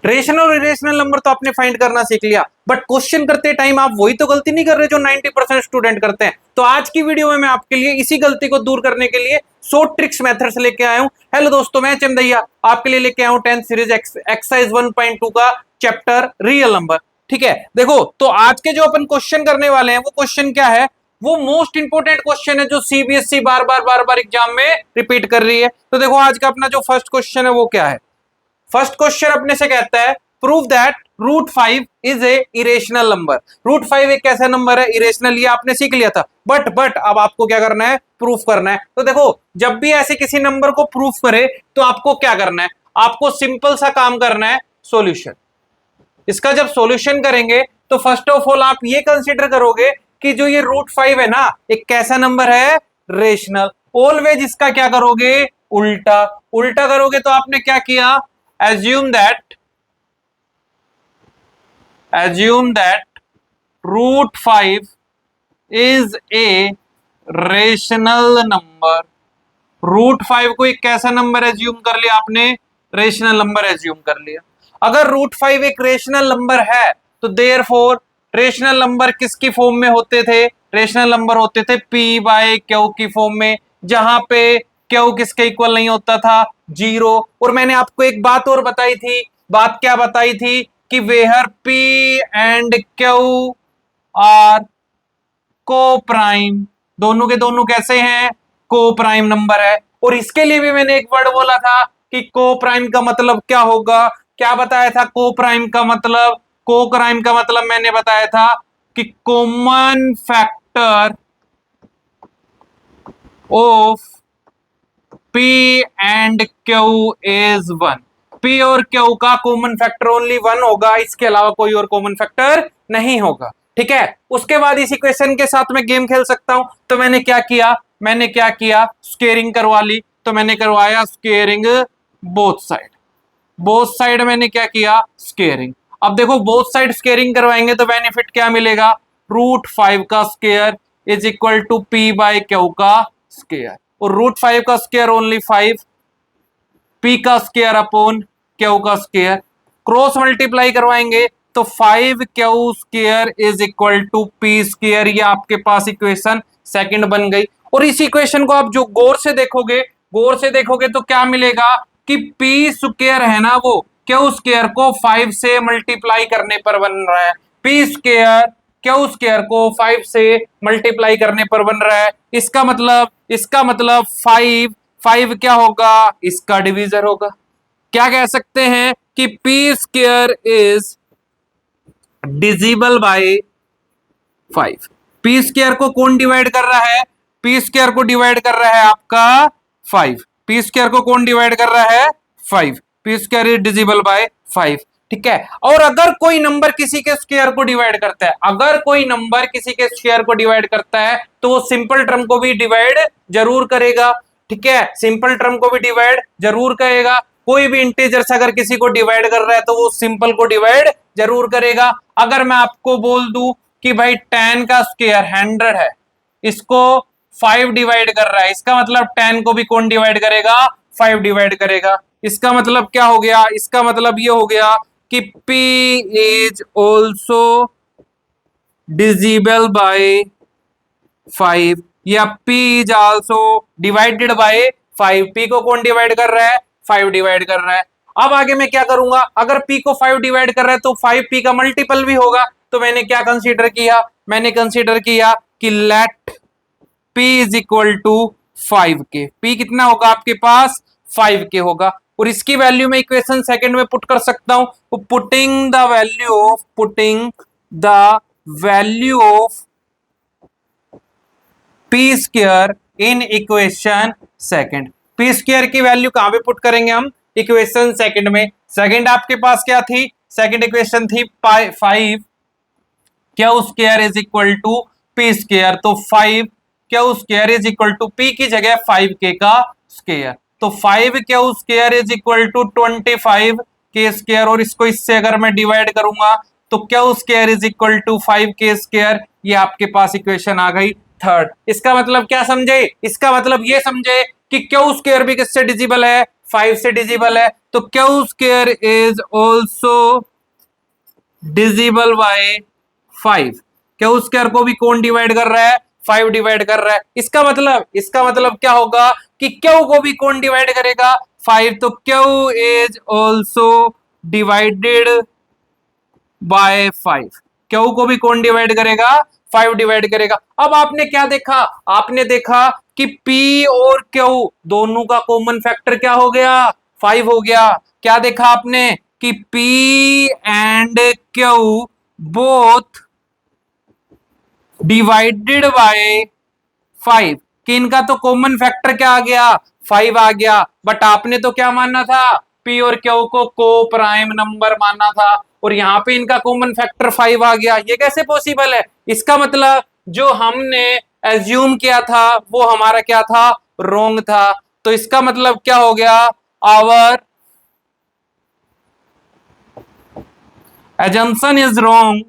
Rational और irrational number तो आपने फाइंड करना सीख लिया, बट क्वेश्चन करते टाइम आप वही तो गलती नहीं कर रहे जो 90% स्टूडेंट करते हैं। तो आज की वीडियो में मैं आपके लिए इसी गलती को दूर करने के लिए 100 ट्रिक्स मेथड्स लेके आया हूं। हेलो दोस्तों, मैं चंदैया आपके लिए लेके आया हूं 10th सीरीज एक्सरसाइज 1.2 का चैप्टर रियल नंबर। ठीक है, देखो तो आज के जो अपन क्वेश्चन करने वाले हैं वो क्वेश्चन क्या है, वो मोस्ट इंपोर्टेंट क्वेश्चन है जो सीबीएसई बार बार एग्जाम में रिपीट कर रही है। तो देखो आज का अपना जो फर्स्ट क्वेश्चन है वो क्या है। फर्स्ट क्वेश्चन अपने से कहता है prove that root 5 is a irrational number. Root 5 एक कैसा नंबर है, इरेशनल, ये आपने सीख लिया था। बट अब आपको क्या करना है, प्रूफ करना है। तो देखो जब भी ऐसे किसी नंबर को प्रूफ करे तो आपको क्या करना है, आपको सिंपल सा काम करना है, सॉल्यूशन। इसका जब सॉल्यूशन करेंगे तो फर्स्ट ऑफ ऑल आप ये कंसीडर करोगे कि जो ये रूट 5 है ना, एक कैसा नंबर है, रेशनल। ऑलवेज इसका क्या करोगे, उल्टा। उल्टा करोगे तो आपने क्या किया, assume that root 5 is a rational number। Root 5 को एक कैसा नंबर एज्यूम कर लिया आपने, रेशनल नंबर एज्यूम कर लिया। अगर रूट 5 एक रेशनल नंबर है तो देयरफॉर रेशनल नंबर किसकी फॉर्म में होते थे, रेशनल नंबर होते थे p बाय क्यू की फॉर्म में, जहां पे क्यू किसके इक्वल नहीं होता था, 0। और मैंने आपको एक बात और बताई थी, बात क्या बताई थी कि where p and Q are coprime, दोनों के दोनों कैसे हैं, को प्राइम नंबर है। और इसके लिए भी मैंने एक वर्ड बोला था कि को प्राइम का मतलब क्या होगा, क्या बताया था को प्राइम का मतलब, को प्राइम का मतलब मैंने बताया था कि common factor of P and Q is 1। P और Q का कॉमन फैक्टर ओनली 1 होगा, इसके अलावा कोई और कॉमन फैक्टर नहीं होगा। ठीक है, उसके बाद इस इक्वेशन के साथ मैं गेम खेल सकता हूं। तो मैंने क्या किया, स्क्वेयरिंग करवा ली। तो मैंने करवाया स्क्वेयरिंग बोथ साइड मैंने क्या किया, स्क्वेयरिंग। अब देखो बोथ साइड स्क्वेयरिंग करवाएंगे तो बेनिफिट क्या मिलेगा, रूट 5 का square is equal to P by Q का स्क्वेयर। और रूट 5 का स्क्वायर ओनली 5, P का स्क्वायर अपॉन Q का स्क्वायर। क्रॉस मल्टीप्लाई करवाएंगे तो 5Q square is equal to P square. ये आपके पास इक्वेशन सेकंड बन गई। और इस इक्वेशन को आप जो गौर से देखोगे तो क्या मिलेगा कि P स्क्वायर है ना, वो Q स्क्वायर को 5 से मल्टीप्लाई करने पर बन रहा है। P स्क्वायर Q स्क्वायर को 5 से मल्टीप्लाई करने पर बन रहा है। इसका मतलब 5 क्या होगा, इसका डिवीजर होगा। क्या कह सकते हैं कि P square is divisible by 5। P square को कौन डिवाइड कर रहा है, P स्क्वायर को डिवाइड कर रहा है आपका 5। P स्क्वायर को कौन डिवाइड कर रहा है, 5। P square is divisible by 5। ठीक है, और अगर कोई नंबर किसी के स्क्वायर को डिवाइड करता है, तो वो सिंपल टर्म को भी डिवाइड जरूर करेगा। ठीक है, सिंपल टर्म को भी डिवाइड जरूर करेगा। कोई भी इंटीजर अगर किसी को डिवाइड कर रहा है तो वो सिंपल को डिवाइड जरूर करेगा। अगर मैं आपको बोल दूं कि भाई 10 का स्क्वायर 100 है, इसको 5 डिवाइड कर रहा है, इसका मतलब 10 को भी कौन डिवाइड करेगा, 5 डिवाइड करेगा। इसका मतलब क्या हो गया, इसका मतलब ये हो गया कि P is also divisible by 5 या P is also divided by 5। P को कौन डिवाइड कर रहा है, 5 डिवाइड कर रहा है। अब आगे मैं क्या करूंगा, अगर P को 5 डिवाइड कर रहा है तो 5 P का मल्टीपल भी होगा। तो मैंने क्या कंसीडर किया, कि let P is equal to 5K। P कितना होगा आपके पास, 5K होगा। और इसकी वैल्यू में इक्वेशन सेकंड में पुट कर सकता हूं। Putting the value of P square in equation second. P square की वैल्यू कहां पे पुट करेंगे हम, इक्वेशन सेकंड में। सेकंड आपके पास क्या थी, सेकंड इक्वेशन थी 5 Q square is equal to P square. तो 5 Q square is equal to P की जगह 5K का स्क्वायर। तो 5Q square is equal to 25K square. और इसको इससे अगर मैं डिवाइड करूंगा तो Q square is equal to 5K square. ये आपके पास इक्वेशन आ गई थर्ड। इसका मतलब क्या समझे, इसका मतलब ये समझे कि Q स्क्वायर भी किससे डिजिबल है, 5 से डिजिबल है, तो Q square is also divisible by 5। Q square को भी कौन डिवाइड कर रहा है? 5 डिवाइड कर रहा है। इसका मतलब क्या होगा कि क्यू को भी कौन डिवाइड करेगा? 5। तो Q is also divided by 5। Q को भी कौन डिवाइड करेगा? 5 डिवाइड करेगा। अब आपने क्या देखा? आपने देखा कि P और Q दोनों का कॉमन फैक्टर क्या हो गया? 5 हो गया। क्या देखा आपने कि P and Q both divided by 5, कि इनका तो कॉमन फैक्टर क्या आ गया? 5 आ गया। बट आपने तो क्या मानना था? P और Q को प्राइम नंबर मानना था, और यहाँ पे इनका कॉमन फैक्टर 5 आ गया। ये कैसे पॉसिबल है? इसका मतलब जो हमने एज्यूम किया था वो हमारा क्या था? रॉन्ग था। तो इसका मतलब क्या हो गया? Our assumption is wrong.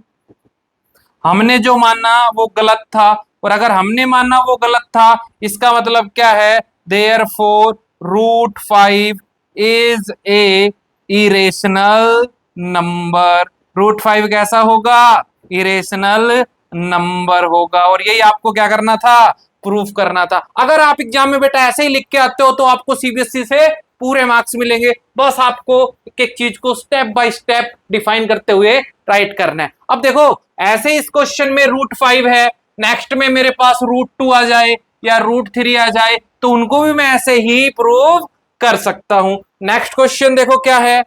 हमने जो माना वो गलत था, और अगर हमने माना वो गलत था, इसका मतलब क्या है? Therefore √5 is a irrational number. √5 कैसा होगा? इरेशनल नंबर होगा। और यही आपको क्या करना था? प्रूफ करना था। अगर आप एग्जाम में बेटा ऐसे ही लिख के आते हो तो आपको सीबीएसई से पूरे मार्क्स मिलेंगे। बस आपको एक एक चीज को स्टेप बाय स्टेप डिफाइन करते हुए राइट करना है। अब देखो, ऐसे इस क्वेश्चन में √5 है, नेक्स्ट में मेरे पास √2 आ जाए या √3 आ जाए, तो उनको भी मैं ऐसे ही प्रूव कर सकता हूं। नेक्स्ट क्वेश्चन देखो क्या है।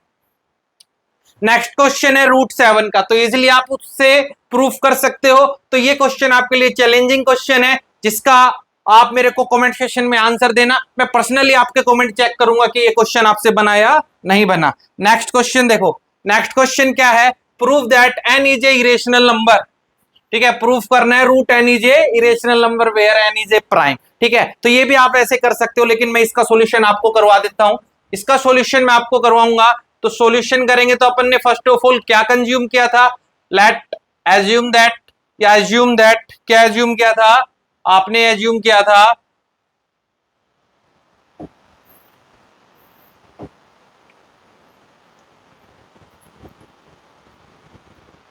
नेक्स्ट क्वेश्चन है √7 का, तो इजिली आप उससे प्रूफ कर सकते हो। तो ये क्वेश्चन आपके लिए चैलेंजिंग क्वेश्चन है, जिसका आप मेरे को कमेंट सेक्शन में आंसर देना। मैं पर्सनली आपके कमेंट चेक करूंगा कि ये क्वेश्चन आपसे बना या नहीं बना। नेक्स्ट क्वेश्चन देखो। नेक्स्ट क्वेश्चन क्या है? Prove that n is a irrational number. ठीक है, प्रूफ करना है √n is a irrational number where n is a prime. ठीक है, तो ये भी आप ऐसे कर सकते हो, लेकिन मैं इसका सॉल्यूशन आपको करवा देता हूं। इसका सॉल्यूशन मैं आपको करवाऊंगा। तो सॉल्यूशन करेंगे तो अपन ने फर्स्ट ऑफ ऑल क्या कंज्यूम किया था? लेट एज्यूम दैट, या एज्यूम दैट, क्या एज्यूम किया था? आपने एज्यूम किया था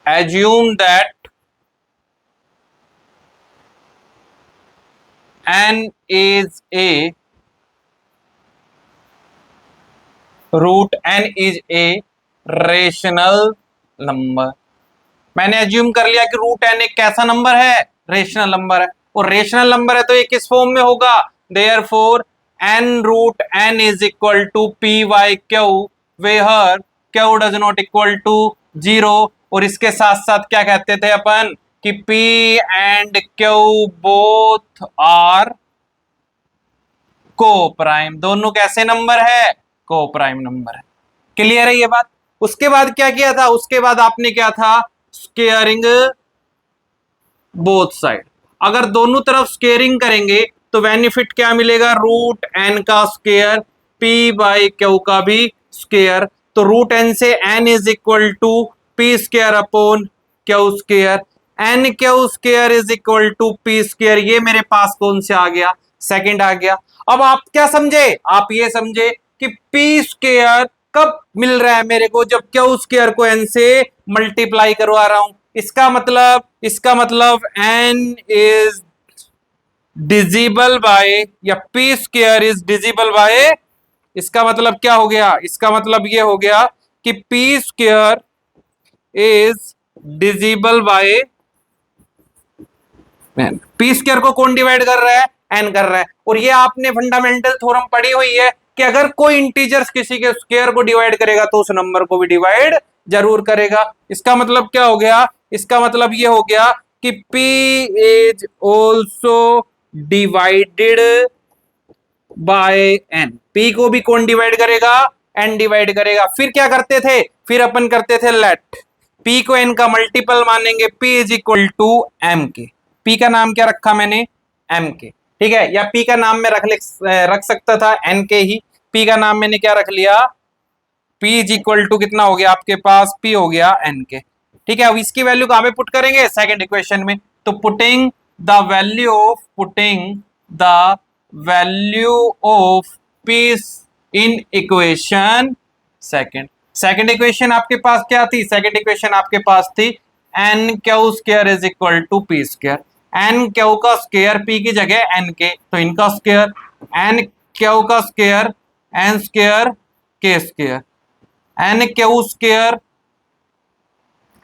assume that n is a √n is a rational number. मैंने एज्यूम कर लिया कि √n एक कैसा नंबर है? रेशनल नंबर है। और रेशनल नंबर है तो ये किस फॉर्म में होगा? Therefore n√n is equal to p/q where q does not equal to 0। और इसके साथ साथ क्या कहते थे अपन कि p and q both are coprime. दोनों कैसे नंबर है? को प्राइम नंबर है। क्लियर है ये बात? उसके बाद क्या किया था? उसके बाद आपने क्या था? Squaring both side. अगर दोनों तरफ स्केयरिंग करेंगे तो बेनिफिट क्या मिलेगा? √n का स्केयर, p/q का भी स्केयर। तो √n से n is equal to p square upon q square. n q square is equal to p square. ये मेरे पास कौन से आ गया? सेकंड आ गया। अब आप क्या समझे? आप ये समझे कि p स्केयर कब मिल रहा है मेरे को? जब q स्केयर को n से मल्टीप्लाई करवा रहा हूं। इसका मतलब n इज डिजिबल बाय, या p square is divisible by. इसका मतलब क्या हो गया? इसका मतलब ये हो गया कि p square is divisible by n। p square को कौन डिवाइड कर रहा है? n कर रहा है। और ये आपने फंडामेंटल थ्योरम पढ़ी हुई है कि अगर कोई इंटीजर्स किसी के स्क्वायर को डिवाइड करेगा तो उस नंबर को भी डिवाइड जरूर करेगा। इसका मतलब क्या हो गया? इसका मतलब ये हो गया कि p is also divided bye n। p को भी कौन डिवाइड करेगा? n डिवाइड करेगा। फिर क्या करते थे? फिर अपन करते थे लेट p को n का मल्टीपल मानेंगे, p is equal to m k. p का नाम क्या रखा मैंने? m के। ठीक है, या p का नाम में रख सकता था n के ही। p का नाम मैंने क्या रख लिया? p इज इक्वल टू कितना हो गया आपके पास? p हो गया n के। ठीक है, अब इसकी वैल्यू कहां पे पुट करेंगे? सेकंड इक्वेशन में। तो putting the value of p in equation second. Second equation आपके पास क्या थी? सेकंड इक्वेशन आपके पास थी n Q square is equal to P square. N Q का स्क्वायर पी की जगह एन के, तो इनका स्क्वायर एन क्यू का square n square k square. N Q square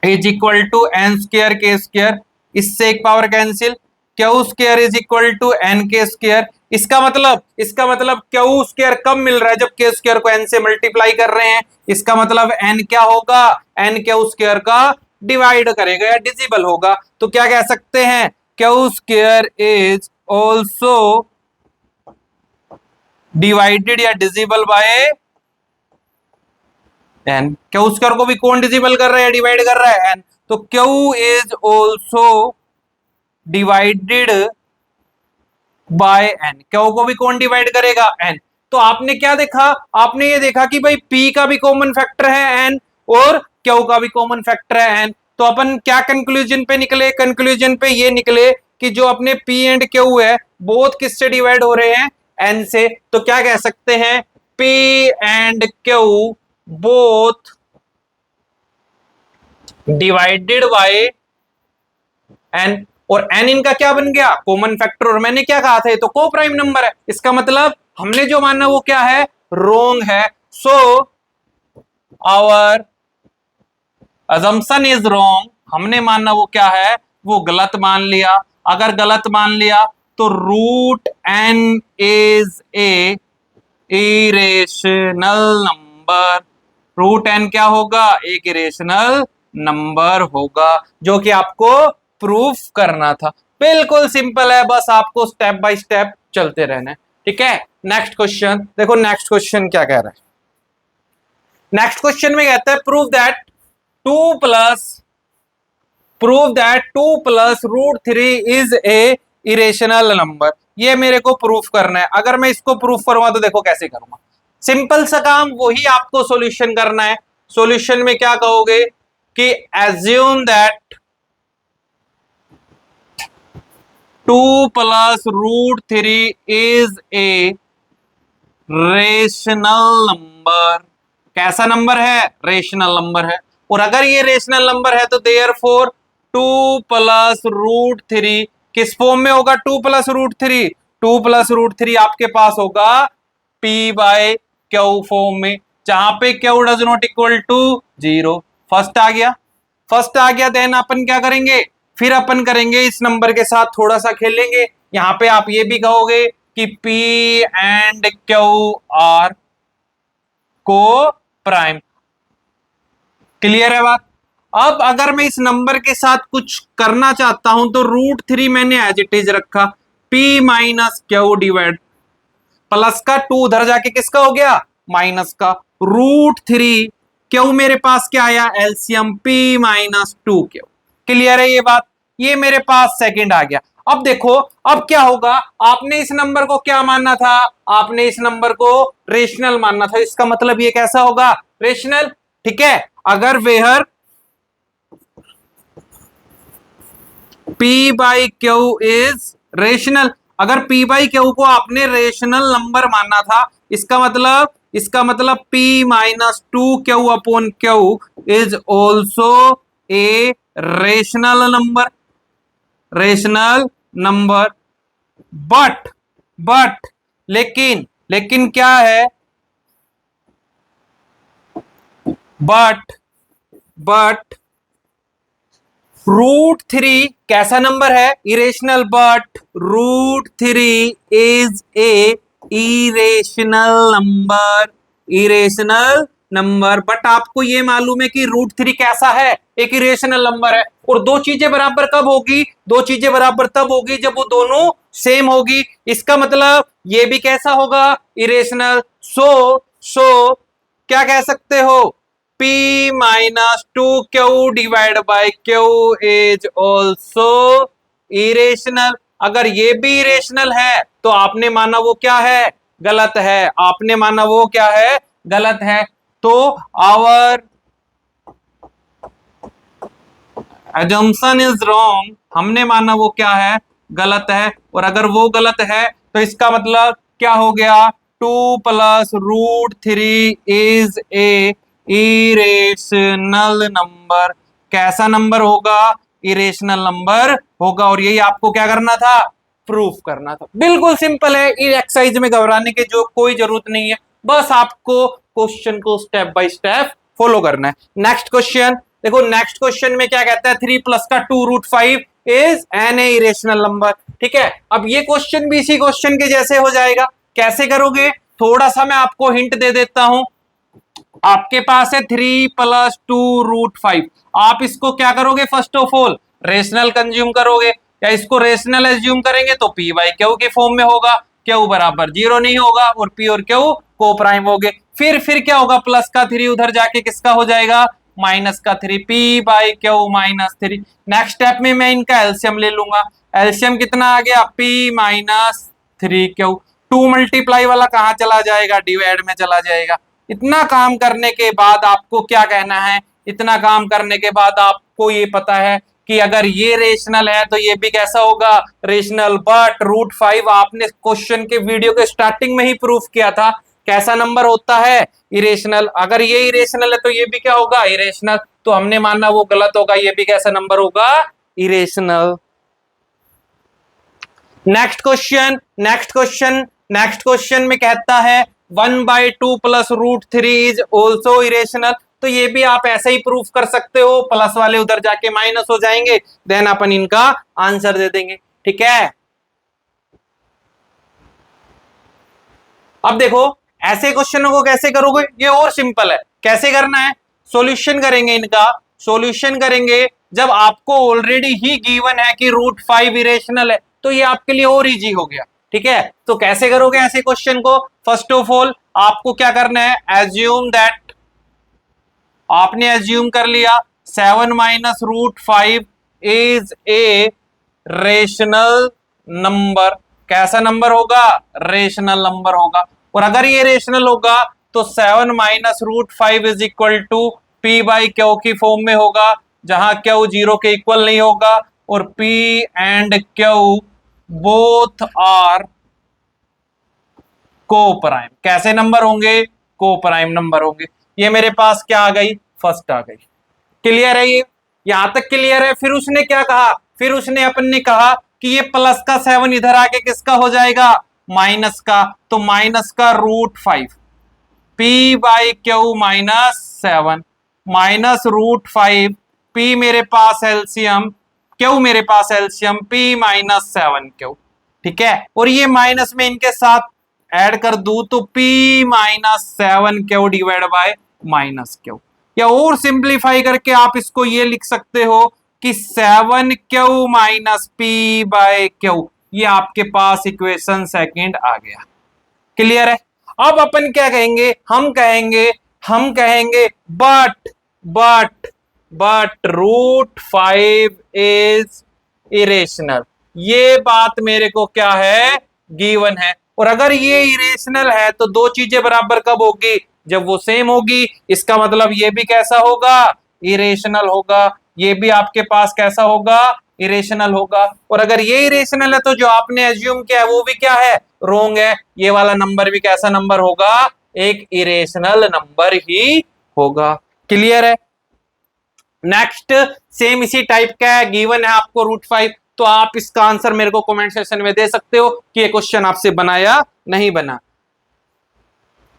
is equal to n square k square, इससे एक power cancel, Q square is equal to N के square. इसका मतलब क्यू स्क्वायर कब मिल रहा है? जब के स्क्वायर को एन से मल्टीप्लाई कर रहे हैं। इसका मतलब एन क्या होगा? एन क्यू स्क्वायर का डिवाइड करेगा या डिजिबल होगा। तो क्या कह सकते हैं? Q square is also divided या divisible by n. Q square को भी कौन डिजिबल कर रहा है, डिवाइड कर रहा है? एन। तो Q is also divided by n. Q को भी कौन डिवाइड करेगा? एन। तो आपने क्या देखा? आपने ये देखा कि भाई पी का भी कॉमन फैक्टर है एन और क्यू का भी कॉमन फैक्टर है एन। तो अपन क्या कंक्लूजन पे निकले? कंक्लूजन पे ये निकले कि जो अपने पी एंड क्यू है बोथ किससे डिवाइड हो रहे हैं? एन से। तो क्या कह सकते हैं? P and Q both divided by n. और एन इनका क्या बन गया? Common factor. और मैंने क्या कहा था? ये तो को प्राइम नंबर है। इसका मतलब हमने जो माना वो क्या है? रोंग है। सो आवर अजम्पशन इज रोंग। हमने माना वो क्या है? वो गलत मान लिया। अगर गलत मान लिया तो root n is a irrational number. Root n क्या होगा? एक इरेशनल नंबर होगा, जो कि आपको प्रूफ करना था। बिल्कुल सिंपल है, बस आपको स्टेप बाय स्टेप चलते रहना है। ठीक है, नेक्स्ट क्वेश्चन देखो। नेक्स्ट क्वेश्चन क्या कह रहा है? नेक्स्ट क्वेश्चन में कहता है prove that two plus root three is a irrational number. ये मेरे को प्रूफ करना है। अगर मैं इसको प्रूफ करूंगा तो देखो कैसे करूंगा। सिंपल सा काम, वही आपको सॉल्यूशन करना है। सॉल्यूशन में क्या कहोगे कि assume that 2 plus root three is a rational number. कैसा नंबर है? रेशनल नंबर है। और अगर ये रेशनल नंबर है तो देयरफॉर 2 प्लस रूट थ्री किस फॉर्म में होगा? 2 plus root three. 2 plus root three आपके पास होगा p बाय क्यू फॉर्म में, जहां पे q does not equal to 0। First आ गया, फर्स्ट आ गया। देन अपन क्या करेंगे? फिर अपन करेंगे इस नंबर के साथ थोड़ा सा खेलेंगे। यहां पे आप ये भी कहोगे कि P एंड क्यू आर को प्राइम। क्लियर है बात? अब अगर मैं इस नंबर के साथ कुछ करना चाहता हूं तो रूट थ्री मैंने एज इट इज रखा, P minus Q divide plus का 2 उधर जाके किसका हो गया? माइनस का। रूट थ्री क्यू मेरे पास क्या आया? LCM P minus 2 Q. Clear है ये बात? ये मेरे पास सेकंड आ गया। अब देखो अब क्या होगा? आपने इस नंबर को क्या मानना था? आपने इस नंबर को रेशनल मानना था। इसका मतलब ये कैसा होगा? रेशनल। ठीक है, अगर where P by Q is rational, अगर P बाई क्यू को आपने रेशनल नंबर मानना था, इसका मतलब P minus 2 Q upon Q is also a rational number. But लेकिन क्या है? बट रूट थ्री कैसा नंबर है? Irrational. But root three is a irrational number. But आपको ये मालूम है कि रूट थ्री कैसा है? एक इरेशनल नंबर है। और दो चीजें बराबर कब होगी? दो चीजें बराबर तब होगी जब वो दोनों सेम होगी। इसका मतलब ये भी कैसा होगा? इरेशनल। सो क्या कह सकते हो? P minus 2 Q divide by Q is also irrational. अगर ये भी इरेशनल है तो आपने माना वो क्या है? गलत है। आपने माना वो क्या है? गलत है। तो आवर assumption इज रॉन्ग। हमने माना वो क्या है? गलत है। और अगर वो गलत है तो इसका मतलब क्या हो गया? 2+√3 इज ए इरेशनल नंबर। कैसा नंबर होगा? इरेशनल नंबर होगा। और यही आपको क्या करना था? प्रूफ करना था। बिल्कुल सिंपल है, एक्सरसाइज में घबराने की जो कोई जरूरत नहीं है, बस आपको क्वेश्चन को स्टेप बाय स्टेप फॉलो करना है। नेक्स्ट क्वेश्चन देखो, नेक्स्ट क्वेश्चन में क्या कहता है? 3 प्लस का 2√5 is an a irrational number. ठीक है, अब ये क्वेश्चन भी इसी क्वेश्चन के जैसे हो जाएगा। कैसे करोगे? थोड़ा सा मैं आपको हिंट दे देता हूं। आपके पास है 3+2√5। आप इसको क्या करोगे? First of all rational consume करोगे, या इसको रेशनल एज्यूम करेंगे तो पी बाई क्यू के फॉर्म में होगा। क्यू बराबर 0 नहीं होगा और पी और क्यू को प्राइम हो गए। फिर क्या होगा? प्लस का 3 उधर जाके किसका हो जाएगा? माइनस का 3, P by Q -3। Next step में मैं इनका एलसीएम ले लूंगा। एलसीएम कितना आ गया? P -3 Q. 2 मल्टीप्लाई वाला कहां चला जाएगा? डिवाइड में चला जाएगा। इतना काम करने के बाद आपको क्या कहना है? इतना काम करने के बाद आपको ये पता है कि अगर ये रेशनल है तो ये भी कैसा होगा? रेशनल। बट √5 आपने क्वेश्चन के वीडियो के स्टार्टिंग में ही प्रूफ किया था कैसा नंबर होता है? इरेशनल। अगर ये इरेशनल है तो ये भी क्या होगा? इरेशनल। तो हमने माना वो गलत होगा, ये भी कैसा नंबर होगा? Irrational. Next question, next question में कहता है 1/2 + √3 इज ऑल्सो इरेशनल। तो ये भी आप ऐसे ही प्रूफ कर सकते हो, प्लस वाले उधर जाके माइनस हो जाएंगे, देन अपन इनका आंसर दे देंगे। ठीक है, अब देखो ऐसे क्वेश्चनों को कैसे करोगे? ये और सिंपल है। कैसे करना है? सॉल्यूशन करेंगे इनका। सॉल्यूशन करेंगे जब आपको ऑलरेडी ही गिवन है कि √5 इरेशनल है, तो ये आपके लिए और इजी हो गया। ठीक है, तो कैसे करोगे ऐसे क्वेश्चन को? फर्स्ट ऑफ ऑल आपको क्या करना है? एज्यूम दैट, आपने एज्यूम कर लिया 7 - √5 इज ए रेशनल नंबर। कैसा नंबर होगा? रेशनल नंबर होगा। और अगर ये रेशनल होगा तो 7 - √5 is equal to P by Q की फॉर्म में होगा, जहां क्यू 0 के इक्वल नहीं होगा और P and Q both are coprime. कैसे नंबर होंगे? को प्राइम नंबर होंगे। ये मेरे पास क्या आ गई? फर्स्ट आ गई। क्लियर है? ये यहां तक क्लियर है? फिर उसने क्या कहा? फिर उसने अपन ने कहा कि ये प्लस का 7 इधर आके किसका हो जाएगा? माइनस का। तो माइनस का √5 पी बाई क्यू -7 -√5 पी मेरे पास एलसीएम, क्यू मेरे पास एलसीएम पी -7 क्यू। ठीक है, और ये माइनस में इनके साथ ऐड कर दूं तो P -7 Q divide by -Q. या और सिंप्लीफाई करके आप इसको ये लिख सकते हो कि 7Q - P बाय क्यू। ये आपके पास इक्वेशन सेकंड आ गया। क्लियर है? अब अपन क्या कहेंगे? हम कहेंगे बट √5 इज इरेशनल। ये बात मेरे को क्या है? गिवन है। और अगर ये इरेशनल है तो दो चीजें बराबर कब होगी? जब वो सेम होगी। इसका मतलब ये भी कैसा होगा? इरेशनल होगा। ये भी आपके पास कैसा होगा? इरेशनल होगा। और अगर ये इरेशनल है तो जो आपने एज्यूम किया है वो भी क्या है? रोंग है। ये वाला नंबर भी कैसा नंबर होगा? एक इरेशनल नंबर ही होगा। क्लियर है? नेक्स्ट सेम इसी टाइप का है, गिवन है आपको √5। तो आप इसका आंसर मेरे को कमेंट सेक्शन में दे सकते हो कि ये क्वेश्चन आपसे बनाया नहीं बना।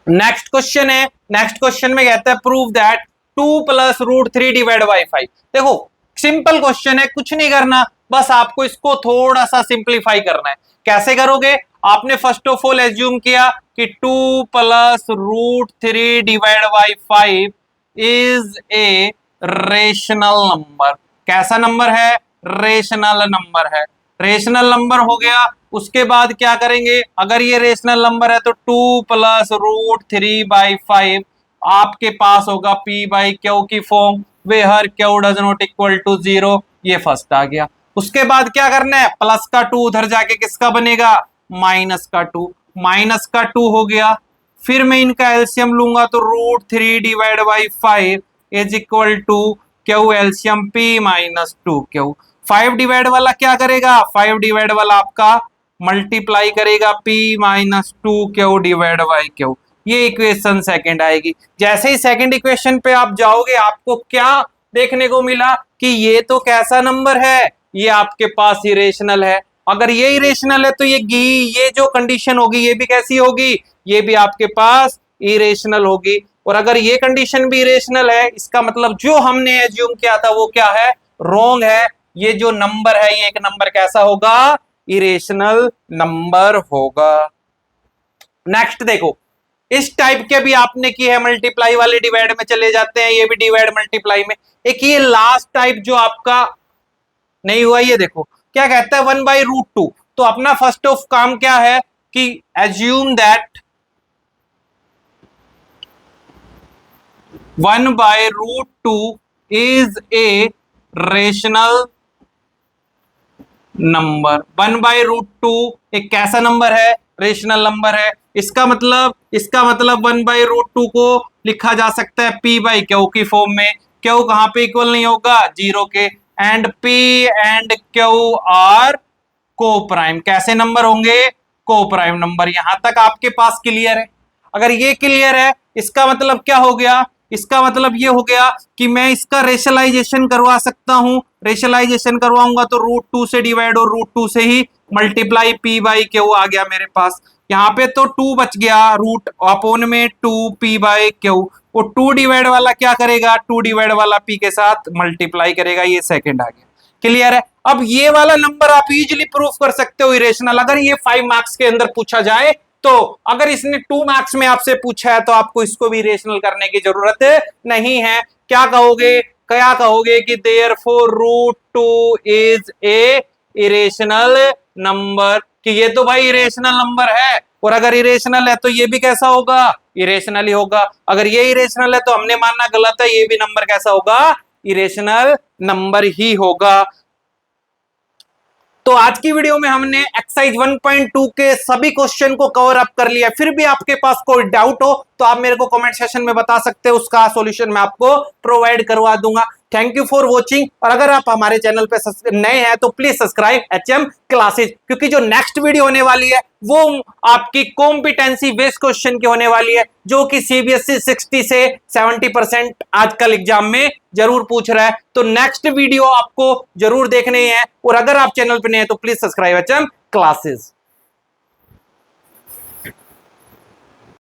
नेक्स्ट क्वेश्चन है, नेक्स्ट क्वेश्चन में कहता है प्रूव दैट 2 + √3 डिवाइड बाय 5। देखो सिंपल क्वेश्चन है, कुछ नहीं करना, बस आपको इसको थोड़ा सा सिंप्लीफाई करना है। कैसे करोगे? आपने फर्स्ट ऑफ ऑल एज्यूम किया कि 2 + √3 divide by 5 is a rational number. कैसा नंबर है? रेशनल नंबर है। रेशनल नंबर हो गया। उसके बाद क्या करेंगे? अगर ये रेशनल नंबर है तो 2 + √3 बाई 5 आपके पास होगा पी बाई क्यू की form, where Q does not equal to 0। ये फर्स्ट आ गया। उसके बाद क्या करना है? प्लस का 2 उधर जाके किसका बनेगा? माइनस का 2। माइनस का 2 हो गया। फिर मैं इनका एलसीएम लूंगा तो √3 divide by 5 is equal to Q LCM P -2 Q. 5 divide वाला क्या करेगा? 5 डिवाइड वाला आपका मल्टीप्लाई करेगा P minus 2Q divide by Q। ये इक्वेशन सेकंड आएगी। जैसे ही सेकंड इक्वेशन पे आप जाओगे आपको क्या देखने को मिला कि ये तो कैसा नंबर है, ये आपके पास इरेशनल है। अगर ये इरेशनल है तो ये जो कंडीशन होगी ये भी कैसी होगी, ये भी आपके पास इरेशनल होगी। और अगर ये कंडीशन भी इरेशनल है इसका मतलब जो हमने एज्यूम किया था वो क्या है, रॉन्ग है। ये जो नंबर है ये एक नंबर कैसा होगा, इरेशनल नंबर होगा। नेक्स्ट देखो, इस टाइप के भी आपने की है मल्टीप्लाई वाले, डिवाइड में चले जाते हैं, ये भी डिवाइड मल्टीप्लाई में। एक ये लास्ट टाइप जो आपका नहीं हुआ, ये देखो क्या कहता है 1/√2। तो अपना फर्स्ट ऑफ काम क्या है कि assume that 1/√2 is a rational number. 1/√2 एक कैसा नंबर है, रेशनल नंबर है। इसका मतलब 1/√2 को लिखा जा सकता है P/Q की फॉर्म में। Q कहां पे इक्वल नहीं होगा, 0 के। And P and Q are coprime. कैसे नंबर होंगे, को प्राइम नंबर। यहां तक आपके पास क्लियर है। अगर ये क्लियर है इसका मतलब क्या हो गया, इसका मतलब ये हो गया कि मैं इसका रेशलाइजेशन करवा सकता हूं। रेशलाइजेशन करवाऊंगा तो √2 से डिवाइड और √2 से ही मल्टीप्लाई P/Q आ गया मेरे पास। यहाँ पे तो 2 बच गया, रूट अपोन में 2 P/Q। वो 2 डिवाइड वाला क्या करेगा, 2 डिवाइड वाला P के साथ मल्टीप्लाई करेगा। ये सेकंड आ गया, क्लियर है। अब ये वाला नंबर आप इजीली प्रूफ कर सकते हो इरेशनल। अगर ये 5 मार्क्स के अंदर पूछा जाए तो, अगर इसने 2 मार्क्स में आपसे पूछा है तो आपको इसको भी इरेशनल करने की जरूरत नहीं है। क्या कहोगे कि therefore √2 is a irrational number, कि ये तो भाई इरेशनल नंबर है। और अगर इरेशनल है तो ये भी कैसा होगा, इरेशनल ही होगा। अगर ये इरेशनल है तो हमने मानना गलत है, ये भी नंबर कैसा होगा, इरेशनल नंबर ही होगा। तो आज की वीडियो में हमने एक्सरसाइज 1.2 के सभी क्वेश्चन को कवर अप कर लिया। फिर भी आपके पास कोई डाउट हो तो आप मेरे को कमेंट सेक्शन में बता सकते हो, उसका सॉल्यूशन मैं आपको प्रोवाइड करवा दूंगा। Thank you for watching. और अगर आप हमारे चैनल पे नए हैं तो प्लीज सब्सक्राइब HM क्लासेज, क्योंकि जो नेक्स्ट वीडियो होने वाली है वो आपकी कॉम्पिटेंसी बेस्ड क्वेश्चन की होने वाली है, जो कि CBSE 60 से 70% आजकल एग्जाम में जरूर पूछ रहा है। तो नेक्स्ट वीडियो आपको जरूर देखने हैं। और अगर आप चैनल पे नए हैं तो प्लीज सब्सक्राइब HM क्लासेज।